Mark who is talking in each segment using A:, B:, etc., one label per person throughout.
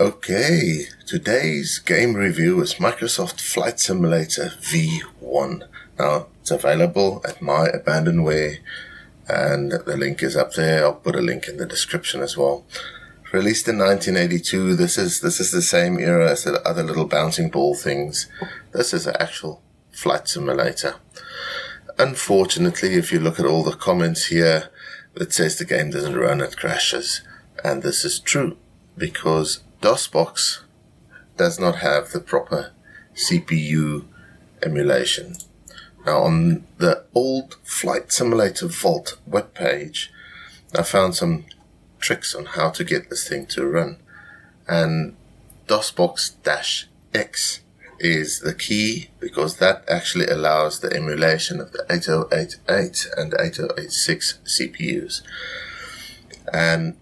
A: Okay, today's game review is Microsoft Flight Simulator V1. Now, it's available at my Abandonware, and the link is up there. I'll put a link in the description as well. Released in 1982, this is the same era as the other little bouncing ball things. This is an actual flight simulator. Unfortunately, if you look at all the comments here, it says the game doesn't run, it crashes. And this is true, because Dosbox does not have the proper CPU emulation. Now, on the old Flight Simulator Vault webpage, I found some tricks on how to get this thing to run. And Dosbox-x is the key, because that actually allows the emulation of the 8088 and 8086 CPUs. And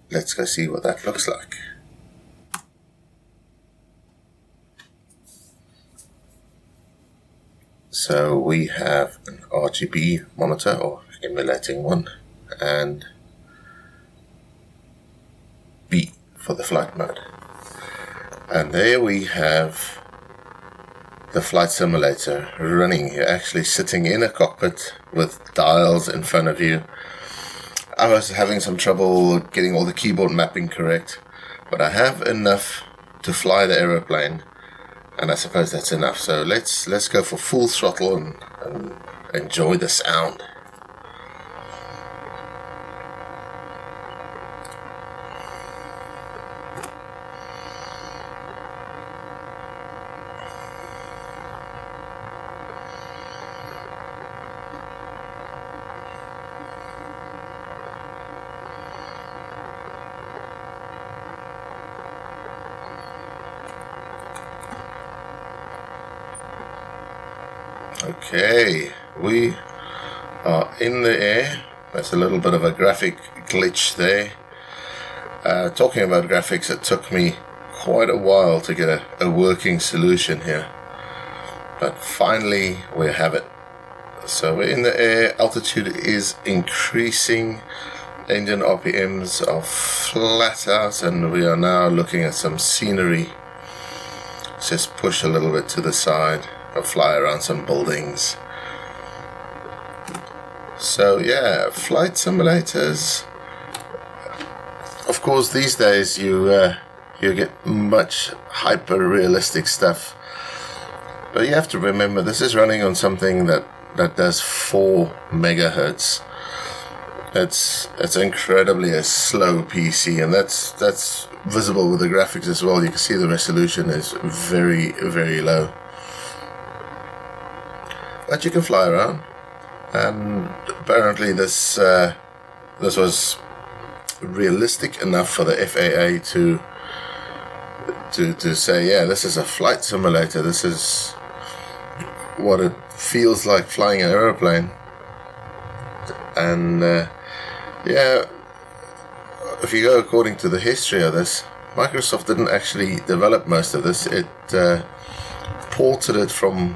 A: let's go see what that looks like. So we have an RGB monitor, or emulating one, and B for the flight mode. And there we have the flight simulator running. You're actually sitting in a cockpit with dials in front of you. I was having some trouble getting all the keyboard mapping correct, but I have enough to fly the aeroplane, and I suppose that's enough. So let's go for full throttle and enjoy the sound. Okay, we are in the air. There's a little bit of a graphic glitch there. Talking about graphics, it took me quite a while to get a working solution here. But finally we have it. So we're in the air, altitude is increasing, engine RPMs are flat out, and we are now looking at some scenery. Let's just push a little bit to the side. Fly around some buildings. So yeah, flight simulators. Of course, these days you get much hyper realistic stuff, but you have to remember this is running on something that does 4 megahertz. It's incredibly a slow PC, and that's visible with the graphics as well. You can see the resolution is very, very low. But you can fly around, and apparently this was realistic enough for the FAA to say, yeah, this is a flight simulator. This is what it feels like flying an aeroplane. And yeah, if you go according to the history of this, Microsoft didn't actually develop most of this. It ported it from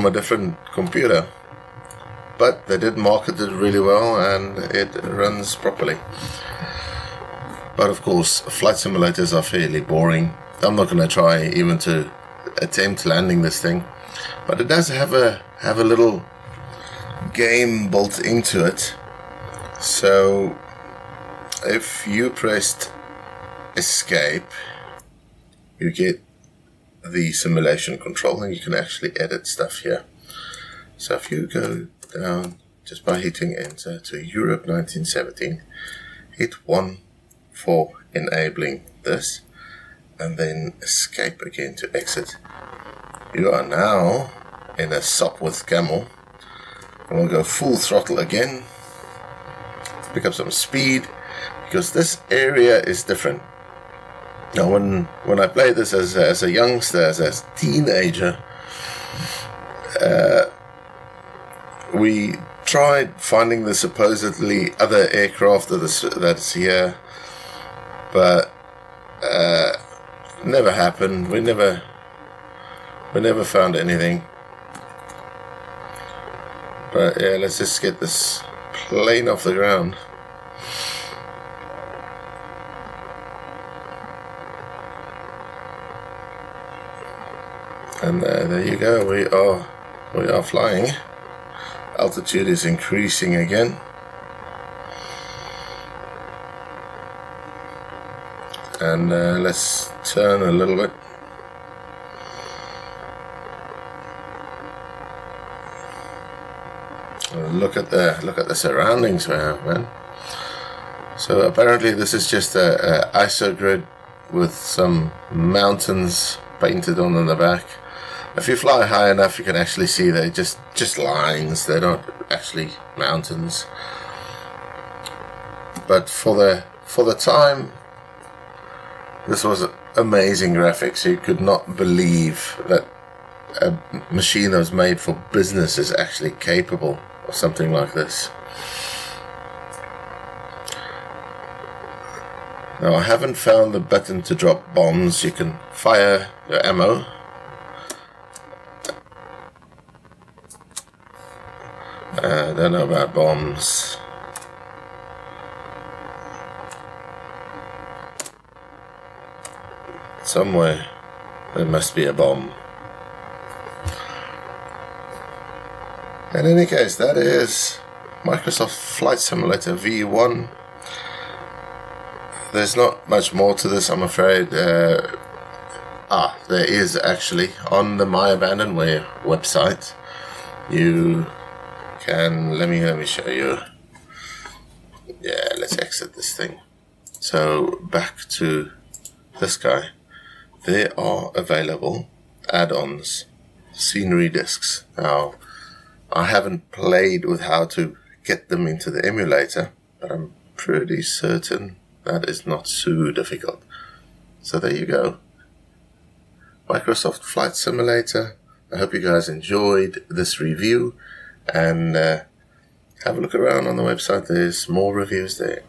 A: a different computer, but they did market it really well, and it runs properly. But of course, flight simulators are fairly boring. I'm not going to try even to attempt landing this thing, but it does have a little game built into it. So if you pressed escape, you get the simulation control, and you can actually edit stuff here. So if you go down just by hitting enter to Europe 1917, hit 1 for enabling this, and then escape again to exit, you are now in a Sopwith Camel. And we'll go full throttle again, pick up some speed, because this area is different. Now, when I played this as a youngster, as a teenager, we tried finding the supposedly other aircraft that's here, but never happened. We never found anything. But yeah, let's just get this plane off the ground. And there you go, we are flying. Altitude is increasing again. And let's turn a little bit. Look at the surroundings we have, man. So apparently this is just a ISO grid with some mountains painted on the back. If you fly high enough, you can actually see they're just lines. They're not actually mountains. But for the time, this was amazing graphics. You could not believe that a machine that was made for business is actually capable of something like this. Now I haven't found the button to drop bombs. You can fire your ammo. I don't know about bombs. Somewhere there must be a bomb. In any case, that is Microsoft Flight Simulator V1. There's not much more to this, I'm afraid. There is actually on the My Abandonware website. You can let me show you. Yeah, let's exit this thing. So back to this guy. There are available add-ons, scenery discs. Now, I haven't played with how to get them into the emulator, but I'm pretty certain that is not so difficult. So there you go. Microsoft Flight Simulator. I hope you guys enjoyed this review, and have a look around on the website. There's more reviews there.